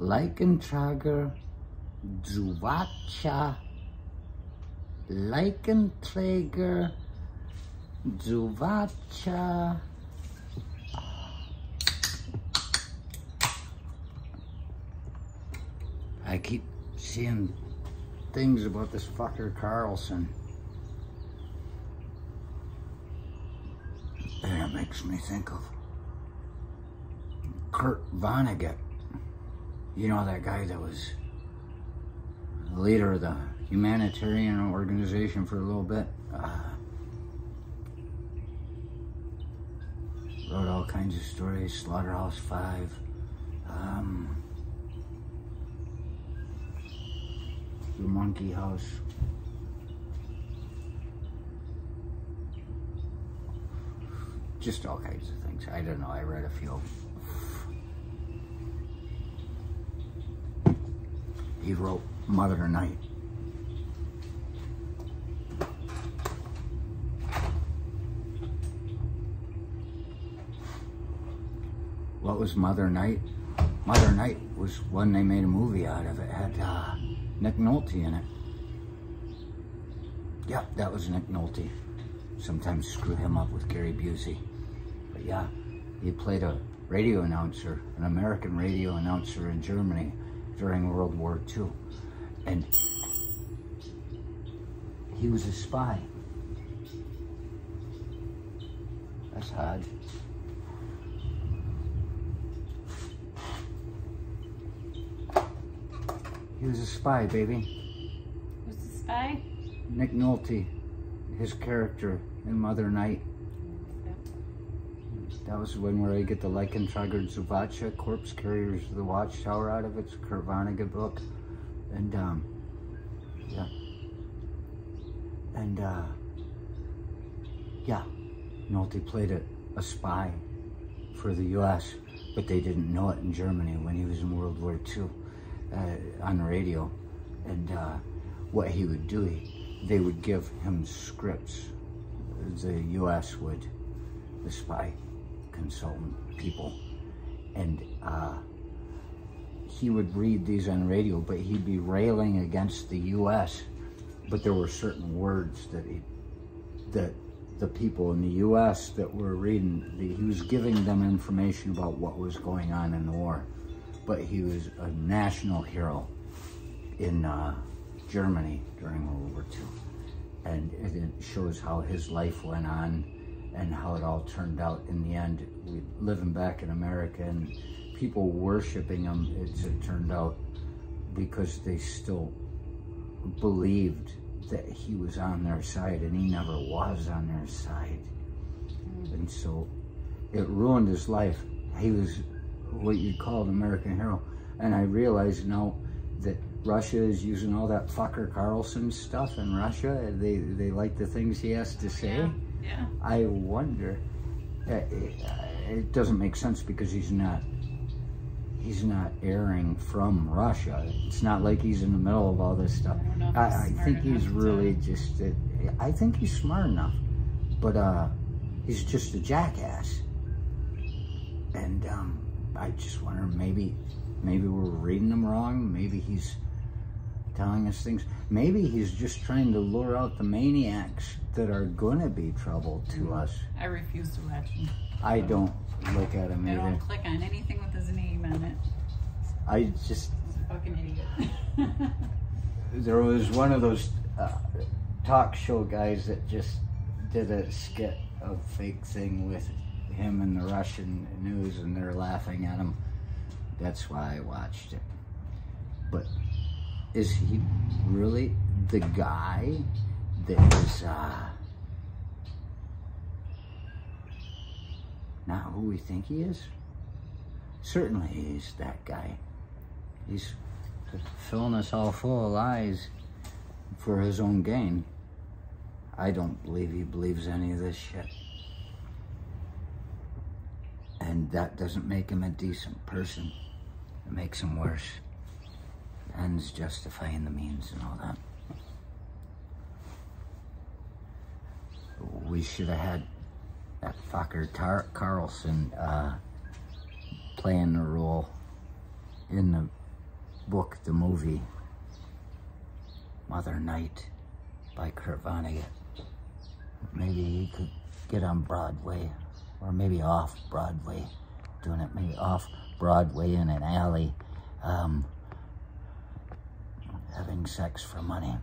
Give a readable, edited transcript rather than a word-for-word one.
Leichentrager, Zuwacha, Leichenträger, Zuwacha. I keep seeing things about this fucker Carlson. And it makes me think of Kurt Vonnegut. You know, that guy that was the leader of the humanitarian organization for a little bit. Wrote all kinds of stories, Slaughterhouse-5. The Monkey House. Just all kinds of things. I don't know, I read a few. He wrote Mother Night. What was Mother Night? Mother Night was one they made a movie out of. It had Nick Nolte in it. Yeah, that was Nick Nolte. Sometimes screw him up with Gary Busey. But yeah, he played a radio announcer, an American radio announcer in Germany during World War II. And he was a spy. That's odd. He was a spy, baby. Who's the spy? Nick Nolte, his character in Mother Night. Yep. That was the one where I get the Leichentrager Zuwacha, Corpse Carriers of the Watchtower out of it. It's a Kurt Vonnegut book. And, yeah. And, yeah. Nolte played a spy for the U.S., but they didn't know it in Germany when he was in World War II. On the radio, and what he would do, they would give him scripts. The U.S. would, the spy consultant people, and he would read these on the radio, but he'd be railing against the U.S., but there were certain words that the people in the U.S. that were reading, he was giving them information about what was going on in the war. But he was a national hero in Germany during World War II. And it shows how his life went on and how it all turned out in the end. We living back in America and people worshiping him, as it turned out, because they still believed that he was on their side, and he never was on their side. And so it ruined his life. He was what you'd call an American hero. And I realize now that Russia is using all that fucker Carlson stuff in Russia. They like the things he has to say. Yeah. Yeah. I wonder, it doesn't make sense because he's not airing from Russia. It's not like he's in the middle of all this stuff. I think he's really just, I think he's smart enough, but he's just a jackass. And I just wonder, maybe we're reading him wrong. Maybe he's telling us things. Maybe he's just trying to lure out the maniacs that are going to be trouble to us. I refuse to watch him. I don't look at him either. I don't click on anything with his name on it. I just... He's a fucking idiot. There was one of those talk show guys that just did a skit of fake thing with him and the Russian news, and they're laughing at him. That's why I watched it. But is he really the guy that is not who we think he is? Certainly he's that guy. He's filling us all full of lies for his own gain. I don't believe he believes any of this shit. And that doesn't make him a decent person. It makes him worse. Ends justifying the means and all that. We should have had that fucker Carlson playing the role in the book, the movie, Mother Night by Kurt Vonnegut. Maybe he could get on Broadway, or maybe off Broadway, doing it maybe off Broadway in an alley, having sex for money.